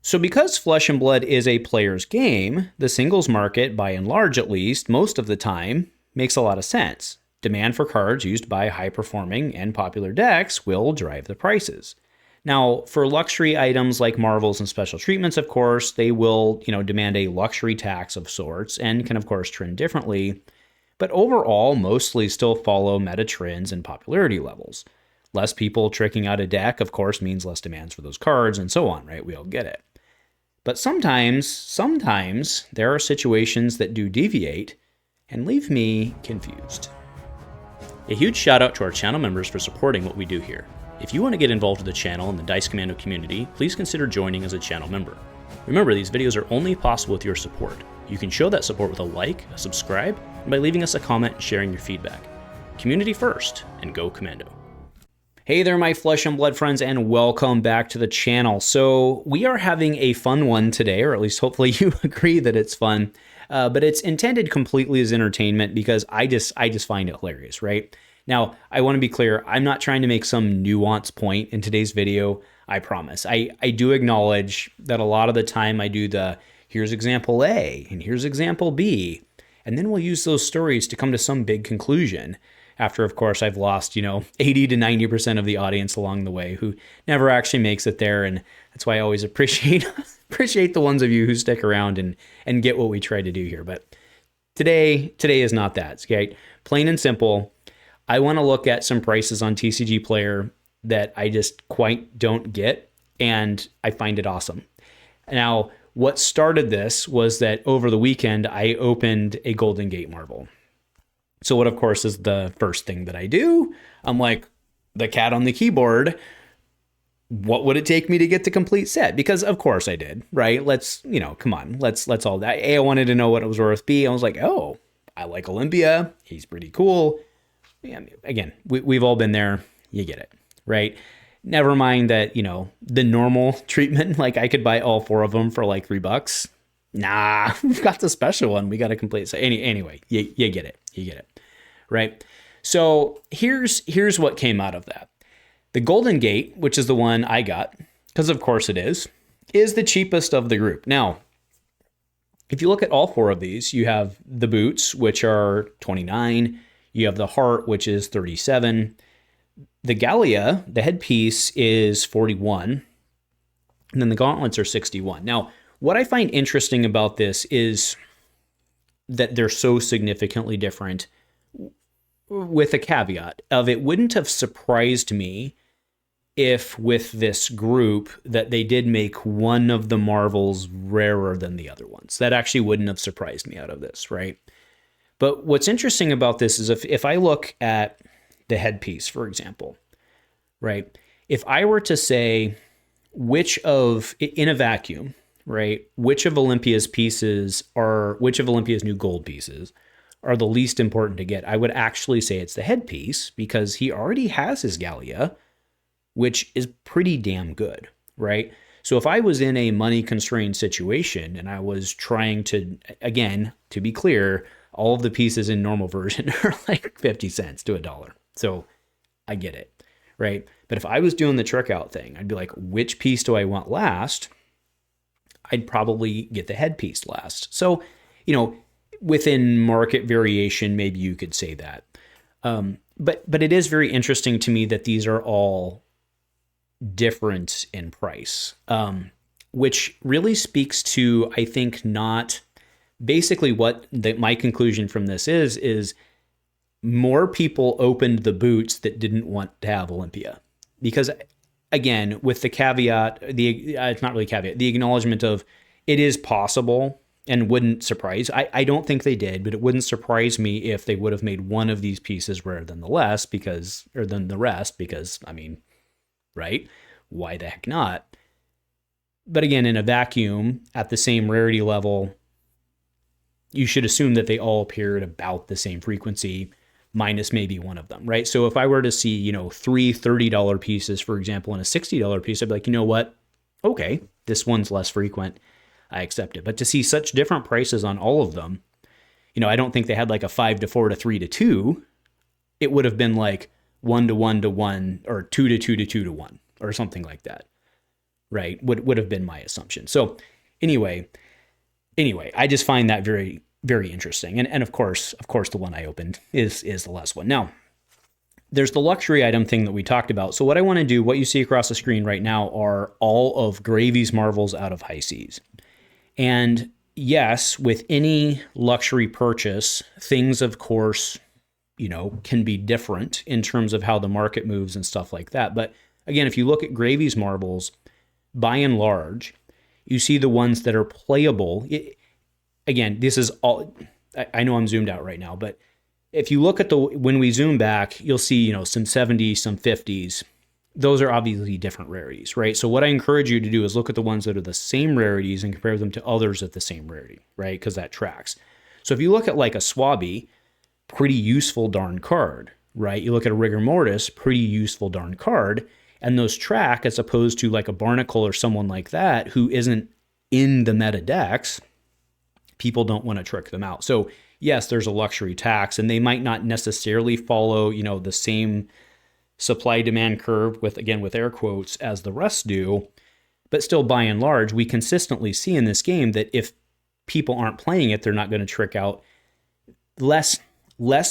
So because Flesh and Blood is a player's game, the singles market, by and large at least, most of the time, makes a lot of sense. Demand for cards used by high-performing and popular decks will drive the prices. Now, for luxury items like marvels and special treatments, of course, they will, demand a luxury tax of sorts and can, of course, trend differently. But overall, mostly still follow meta trends and popularity levels. Less people tricking out a deck, of course, means less demands for those cards and so on, right? We all get it. But sometimes there are situations that do deviate and leave me confused. A huge shout out to our channel members for supporting what we do here. If you want to get involved with the channel and the Dice Commando community, please consider joining as a channel member. Remember, these videos are only possible with your support. You can show that support with a like, a subscribe, and by leaving us a comment and sharing your feedback. Community first, and go Commando. Hey there, my Flesh and Blood friends, and welcome back to the channel. So we are having a fun one today, or at least hopefully you agree that it's fun, but it's intended completely as entertainment because I just find it hilarious, right? Now, I want to be clear, I'm not trying to make some nuanced point in today's video, I promise. I do acknowledge that a lot of the time I do the, here's example A, and here's example B, and then we'll use those stories to come to some big conclusion. After, of course, I've lost, 80 to 90% of the audience along the way who never actually makes it there, and that's why I always appreciate the ones of you who stick around and get what we try to do here. But today is not that, okay? Plain and simple. I want to look at some prices on TCG Player that I just quite don't get, and I find it awesome. Now, what started this was that over the weekend, I opened a Golden Gate Marvel. So what, of course, is the first thing that I do? I'm like, the cat on the keyboard, what would it take me to get the complete set? Because, of course, I did, right? Let's, come on, let's all that. A, I wanted to know what it was worth. B, I was like, oh, I like Olympia. He's pretty cool. Yeah, again, we've all been there. You get it, right? Never mind that, the normal treatment, like I could buy all 4 of them for like $3. Nah, we've got the special one. We got to complete. So anyway, you get it. You get it, right? So here's what came out of that. The Golden Gate, which is the one I got, because of course it is the cheapest of the group. Now, if you look at all 4 of these, you have the boots, which are $29. You have the heart, which is $37. The Gallia, the headpiece, is $41. And then the gauntlets are $61. Now, what I find interesting about this is that they're so significantly different, with a caveat of it wouldn't have surprised me if with this group that they did make one of the marvels rarer than the other ones. That actually wouldn't have surprised me out of this, right? But what's interesting about this is if I look at the headpiece, for example, right? If I were to say in a vacuum, right, which of Olympia's new gold pieces are the least important to get, I would actually say it's the headpiece because he already has his Gallia, which is pretty damn good, right? So if I was in a money-constrained situation and I was trying to, again, to be clear, all of the pieces in normal version are like 50 cents to $1. So I get it, right? But if I was doing the trick out thing, I'd be like, which piece do I want last? I'd probably get the headpiece last. So, within market variation, maybe you could say that. But it is very interesting to me that these are all different in price, which really speaks to, I think, not basically what my conclusion from this is more people opened the boots that didn't want to have Olympia. Because again, with the caveat, it's not really caveat, the acknowledgement of it is possible and wouldn't surprise. I don't think they did, but it wouldn't surprise me if they would have made one of these pieces rarer than the rest, because I mean, right? Why the heck not? But again, in a vacuum, at the same rarity level, you should assume that they all appear at about the same frequency, minus maybe one of them, right? So if I were to see, 3 $30 pieces, for example, and a $60 piece, I'd be like, you know what? Okay, this one's less frequent. I accept it. But to see such different prices on all of them, I don't think they had like a 5 to 4 to 3 to 2. It would have been like 1 to 1 to 1 or 2 to 2 to 2 to 1 or something like that, right? Would have been my assumption. So anyway, I just find that very, very interesting. And of course, the one I opened is the last one. Now, there's the luxury item thing that we talked about. So what I want to do, what you see across the screen right now are all of Gravy's Marvels out of High Seas. And yes, with any luxury purchase, things, of course, can be different in terms of how the market moves and stuff like that. But again, if you look at Gravy's Marvels, by and large, you see the ones that are playable. Again, this is all, I know I'm zoomed out right now, but if you look at when we zoom back, you'll see, some 70s, some 50s. Those are obviously different rarities, right? So what I encourage you to do is look at the ones that are the same rarities and compare them to others at the same rarity, right? Because that tracks. So if you look at like a Swabby, pretty useful darn card, right? You look at a Rigor Mortis, pretty useful darn card, and those track as opposed to like a Barnacle or someone like that who isn't in the meta decks. People don't want to trick them out. So yes, there's a luxury tax, and they might not necessarily follow, the same supply demand curve with air quotes as the rest do, but still by and large, we consistently see in this game that if people aren't playing it, they're not going to trick out. Less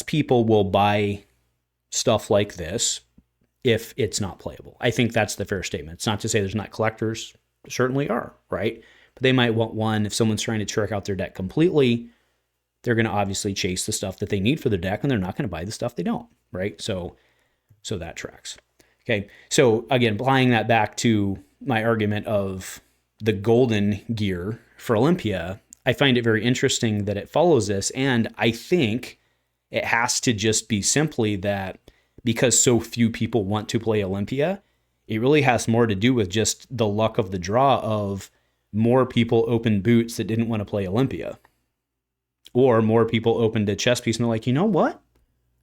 people will buy stuff like this if it's not playable. I think that's the fair statement. It's not to say there's not collectors. There certainly are, right? But they might want one. If someone's trying to trick out their deck completely, they're going to obviously chase the stuff that they need for their deck, and they're not going to buy the stuff they don't, right? So that tracks. Okay, so again, applying that back to my argument of the golden gear for Olympia, I find it very interesting that it follows this, and I think it has to just be simply that because so few people want to play Olympia, it really has more to do with just the luck of the draw of more people opened boots that didn't want to play Olympia. Or more people opened a chess piece and they're like, you know what?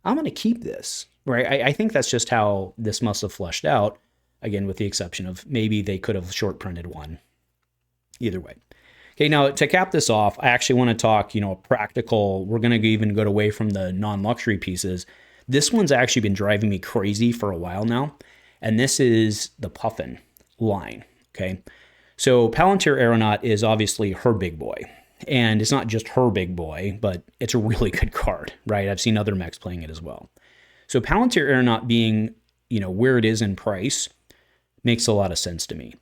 I'm going to keep this, right? I think that's just how this must have fleshed out, again, with the exception of maybe they could have short printed one. Either way. Okay, now to cap this off, I actually want to talk, practical. We're going to even go away from the non-luxury pieces. This one's actually been driving me crazy for a while now, and this is the Puffin line, okay? So Palantir Aeronaut is obviously her big boy. And it's not just her big boy, but it's a really good card, right? I've seen other mechs playing it as well. So Palantir Aeronaut being, where it is in price makes a lot of sense to me.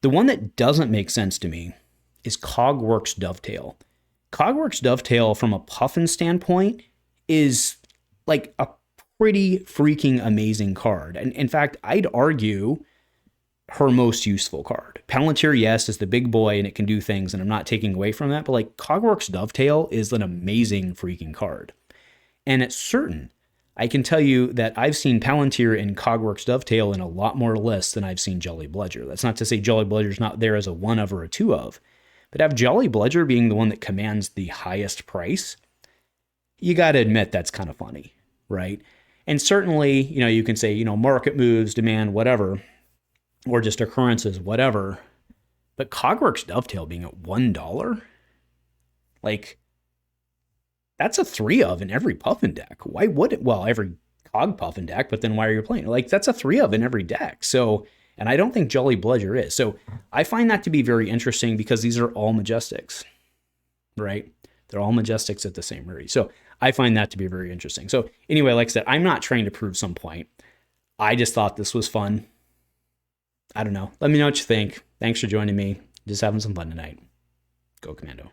The one that doesn't make sense to me is Cogworks Dovetail. Cogworks Dovetail from a Puffin standpoint is like a pretty freaking amazing card. And in fact, I'd argue her most useful card. Palantir, yes, is the big boy and it can do things, and I'm not taking away from that, but like Cogworks Dovetail is an amazing freaking card. And it's certain, I can tell you that I've seen Palantir and Cogworks Dovetail in a lot more lists than I've seen Jolly Bludger. That's not to say Jolly Bludger's not there as a one of or a two of, but have Jolly Bludger being the one that commands the highest price, you got to admit that's kind of funny, right? And certainly, you can say, market moves, demand, whatever, or just occurrences, whatever. But Cogworks Dovetail being at $1, like, that's a 3 of in every Puffin deck. Why would it? Well, every Cog Puffin deck, but then why are you playing? Like, that's a 3 of in every deck. So, and I don't think Jolly Bludger is. So I find that to be very interesting because these are all Majestics, right? They're all Majestics at the same rarity. So I find that to be very interesting. So anyway, like I said, I'm not trying to prove some point. I just thought this was fun. I don't know. Let me know what you think. Thanks for joining me. Just having some fun tonight. Go Commando.